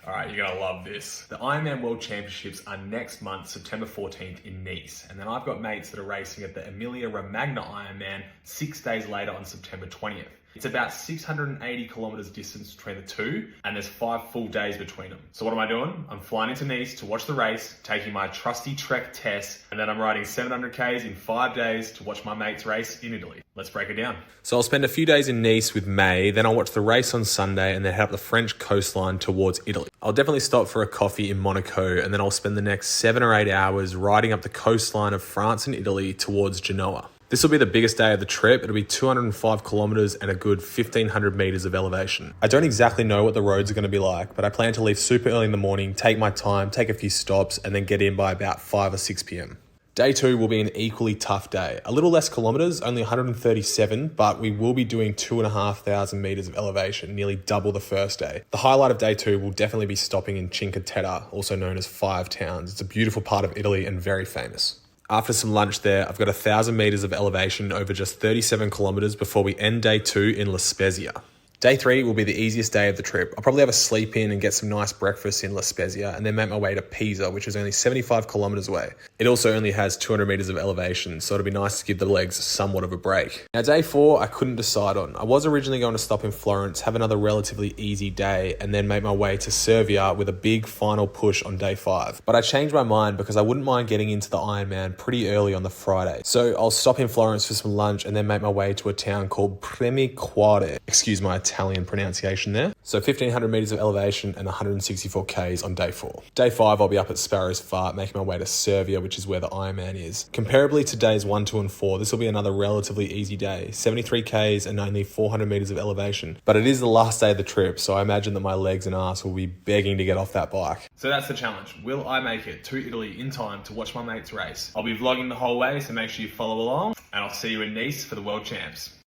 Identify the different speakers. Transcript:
Speaker 1: All right, you're gonna love this. The Ironman World Championships are next month, September 14th in Nice. And then I've got mates that are racing at the Emilia-Romagna Ironman 6 days later on September 20th. It's about 680 kilometers distance between the two, and there's 5 full days between them. So what am I doing? I'm flying into Nice to watch the race, taking my trusty Trek test, and then I'm riding 700 Ks in 5 days to watch my mates race in Italy. Let's break it down. So I'll spend a few days in Nice with May, then I'll watch the race on Sunday and then head up the French coastline towards Italy. I'll definitely stop for a coffee in Monaco, and then I'll spend the next 7 or 8 hours riding up the coastline of France and Italy towards Genoa. This will be the biggest day of the trip. It'll be 205 kilometers and a good 1,500 meters of elevation. I don't exactly know what the roads are going to be like, but I plan to leave super early in the morning, take my time, take a few stops, and then get in by about 5 or 6 p.m. Day 2 will be an equally tough day. A little less kilometers, only 137, but we will be doing 2,500 meters of elevation, nearly double the first day. The highlight of day 2 will definitely be stopping in Cinque Terre, also known as Five Towns. It's a beautiful part of Italy and very famous. After some lunch there, I've got 1,000 meters of elevation over just 37 kilometers before we end day 2 in La Spezia. Day 3 will be the easiest day of the trip. I'll probably have a sleep in and get some nice breakfast in La Spezia and then make my way to Pisa, which is only 75 kilometers away. It also only has 200 meters of elevation, so it'll be nice to give the legs somewhat of a break. Now day 4, I couldn't decide on. I was originally going to stop in Florence, have another relatively easy day, and then make my way to Cervia with a big final push on day 5. But I changed my mind because I wouldn't mind getting into the Ironman pretty early on the Friday. So I'll stop in Florence for some lunch and then make my way to a town called Premilcuore. Excuse my Italian pronunciation there. So 1,500 meters of elevation and 164 Ks on day 4. Day 5, I'll be up at Sparrow's Fart, making my way to Cervia, which is where the Ironman is. Comparably to days 1, 2, and 4, this will be another relatively easy day. 73 Ks and only 400 meters of elevation. But it is the last day of the trip, so I imagine that my legs and ass will be begging to get off that bike. So that's the challenge. Will I make it to Italy in time to watch my mates race? I'll be vlogging the whole way, so make sure you follow along, and I'll see you in Nice for the World Champs.